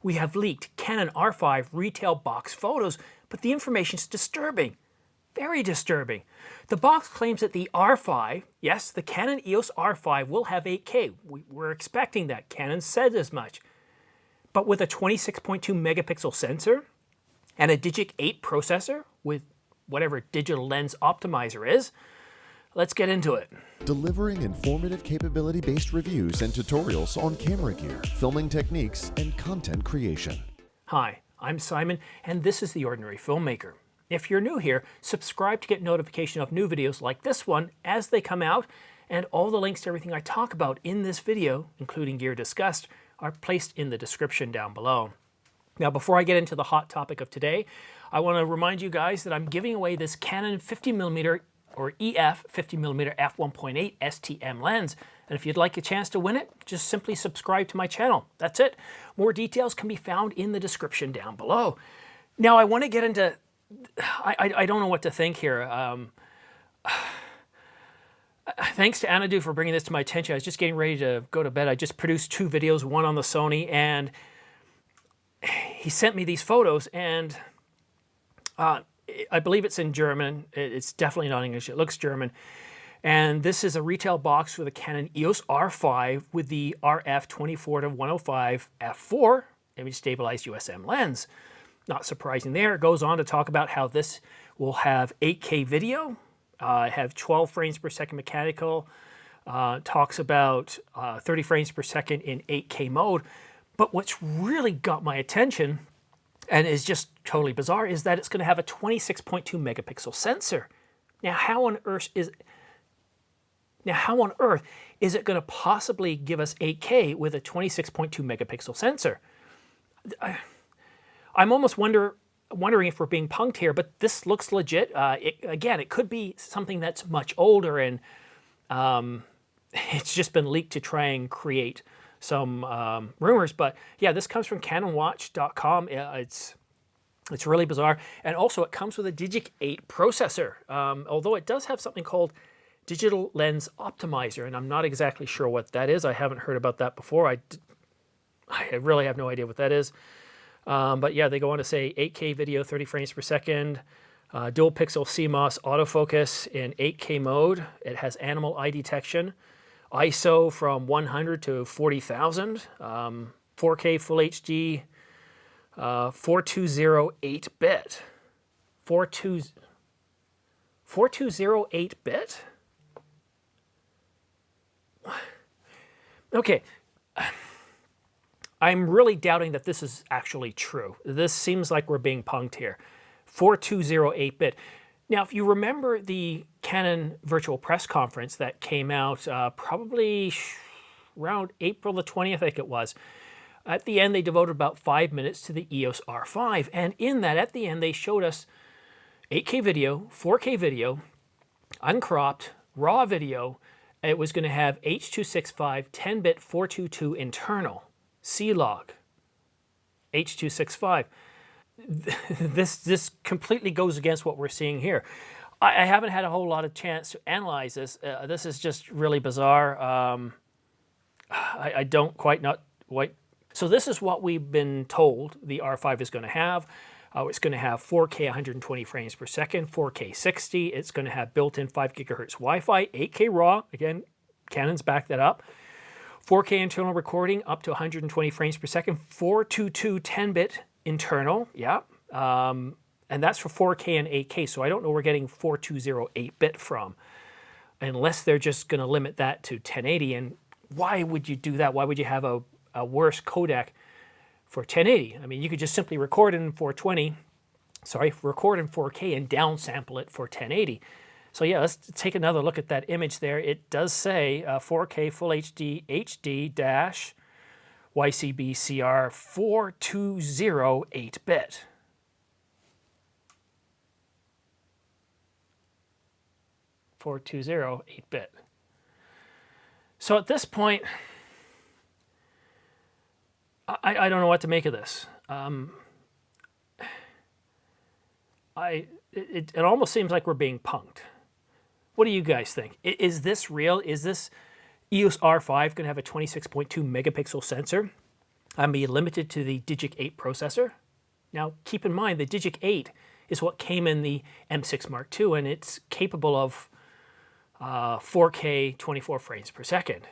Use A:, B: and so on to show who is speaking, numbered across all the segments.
A: We have leaked Canon R5 Retail Box photos, but the information is disturbing. Very disturbing. The box claims that the R5, yes, the Canon EOS R5 will have 8K. We're expecting that. Canon said as much. But with a 26.2 megapixel sensor and a Digic 8 processor with whatever digital lens optimizer is, let's get into it.
B: Delivering informative capability-based reviews and tutorials on camera gear, filming techniques, and content creation.
A: Hi, I'm Simon, and this is The Ordinary Filmmaker. If you're new here, subscribe to get notification of new videos like this one as they come out, and all the links to everything I talk about in this video, including gear discussed, are placed in the description down below. Now, before I get into the hot topic of today, I want to remind you guys that I'm giving away this Canon 50mm or EF 50mm f1.8 STM lens. And if you'd like a chance to win it, just simply subscribe to my channel. That's it. More details can be found in the description down below. Now, I want to get into, I don't know what to think here. Thanks to Anadu for bringing this to my attention. I was just getting ready to go to bed. I just produced 2 videos, one on the Sony, and he sent me these photos, and I believe it's in German. It's definitely not English. It looks German. And this is a retail box with a Canon EOS R5 with the RF 24-105 f4 image stabilized USM lens. Not surprising there. It goes on to talk about how this will have 8K video, have 12 frames per second mechanical, talks about 30 frames per second in 8K mode. But what's really got my attention, and is just totally bizarre, is that it's going to have a 26.2 megapixel sensor. Now, how on earth is it going to possibly give us 8K with a 26.2 megapixel sensor? I'm almost wondering if we're being punked here, but this looks legit. Again, it could be something that's much older, and it's just been leaked to try and create some rumors. But yeah, this comes from canonwatch.com. It's really bizarre. And also it comes with a Digic 8 processor, although it does have something called Digital Lens Optimizer, and I'm not exactly sure what that is. I haven't heard about that before. I really have no idea what that is. But yeah, they go on to say 8K video, 30 frames per second, dual pixel CMOS autofocus in 8K mode. It has animal eye detection, ISO from 100 to 40,000, 4K Full HD, 4208-bit. 4208-bit? Okay. I'm really doubting that this is actually true. This seems like we're being punked here. 4208-bit. Now, if you remember the Canon virtual press conference that came out probably around April the 20th, I think it was. At the end, they devoted about 5 minutes to the EOS R5. And in that, at the end, they showed us 8K video, 4K video, uncropped, raw video. It was going to have H.265 10-bit 422 internal. C-Log, H.265. This completely goes against what we're seeing here. I haven't had a whole lot of chance to analyze this. This is just really bizarre. I don't quite not what. So this is what we've been told the R5 is going to have. It's going to have 4K 120 frames per second, 4K 60. It's going to have built-in 5 gigahertz Wi-Fi, 8K RAW. Again, Canon's backed that up. 4K internal recording up to 120 frames per second, 422 10-bit internal, yeah. And that's for 4K and 8K, so I don't know where we're getting 4208-bit from, unless they're just going to limit that to 1080. And why would you do that? Why would you have a worse codec for 1080? I mean, you could just simply record in 4K and downsample it for 1080. So yeah, let's take another look at that image there. It does say 4K Full HD HD-YCB CR 4208-bit. So at this point, I don't know what to make of this. It almost seems like we're being punked. What do you guys think? Is this real? Is this EOS R5 going to have a 26.2 megapixel sensor? I'm be limited to the Digic 8 processor. Now, keep in mind, the Digic 8 is what came in the M6 Mark II, and it's capable of 4K 24 frames per second.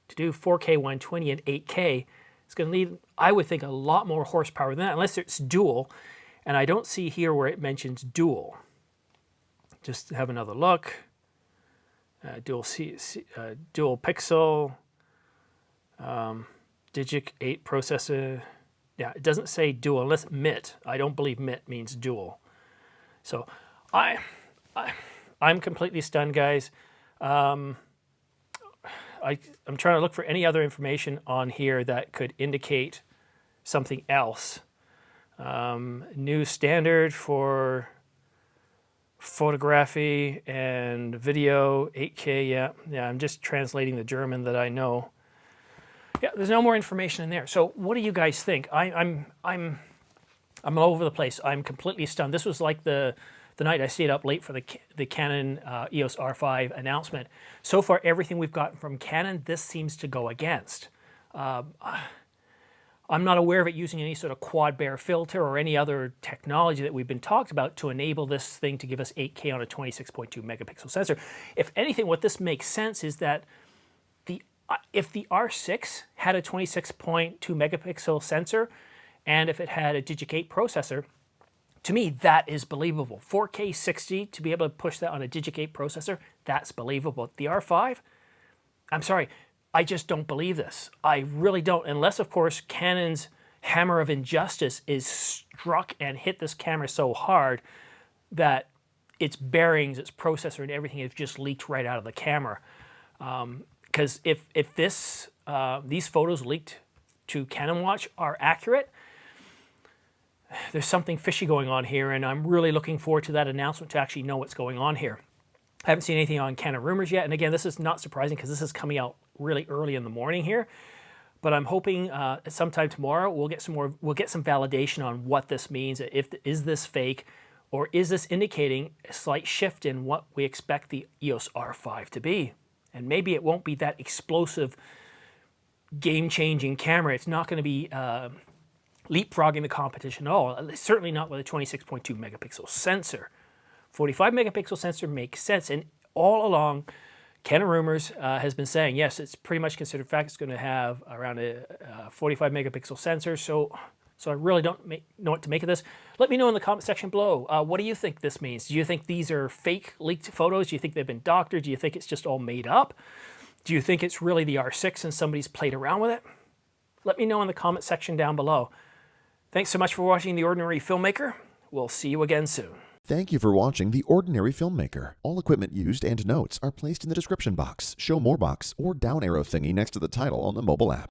A: To do 4K 120 and 8K, it's going to need, I would think, a lot more horsepower than that, unless it's dual. And I don't see here where it mentions dual. Just have another look. Dual pixel, Digic 8 processor. Yeah, it doesn't say dual unless MIT. I don't believe MIT means dual. So I'm completely stunned, guys. I'm trying to look for any other information on here that could indicate something else. New standard for photography and video, 8K. Yeah. I'm just translating the German that I know. Yeah, there's no more information in there. So, what do you guys think? I'm all over the place. I'm completely stunned. This was like the night I stayed up late for the Canon EOS R5 announcement. So far, everything we've gotten from Canon, this seems to go against. I'm not aware of it using any sort of quad Bayer filter or any other technology that we've been talked about to enable this thing to give us 8K on a 26.2 megapixel sensor. If anything, what this makes sense is that if the R6 had a 26.2 megapixel sensor, and if it had a Digic 8 processor, to me, that is believable. 4K 60, to be able to push that on a Digic 8 processor, that's believable. The R5, I'm sorry, I just don't believe this. I really don't, unless, of course, Canon's hammer of injustice is struck and hit this camera so hard that its bearings, its processor, and everything has just leaked right out of the camera. Because if these photos leaked to Canon Watch are accurate, there's something fishy going on here, and I'm really looking forward to that announcement to actually know what's going on here. I haven't seen anything on Canon rumors yet, and again, this is not surprising because this is coming out really early in the morning here. But I'm hoping sometime tomorrow we'll get some validation on what this means. Is this fake, or is this indicating a slight shift in what we expect the EOS R5 to be? And maybe it won't be that explosive, game-changing camera. It's not going to be leapfrogging the competition at all. Certainly not with a 26.2 megapixel sensor. 45 megapixel sensor makes sense, and all along, Canon rumors has been saying, yes, it's pretty much considered fact. It's going to have around a 45 megapixel sensor. So I really don't know what to make of this. Let me know in the comment section below. What do you think this means? Do you think these are fake leaked photos? Do you think they've been doctored? Do you think it's just all made up? Do you think it's really the R6 and somebody's played around with it? Let me know in the comment section down below. Thanks so much for watching The Ordinary Filmmaker. We'll see you again soon.
B: Thank you for watching The Ordinary Filmmaker. All equipment used and notes are placed in the description box, show more box, or down arrow thingy next to the title on the mobile app.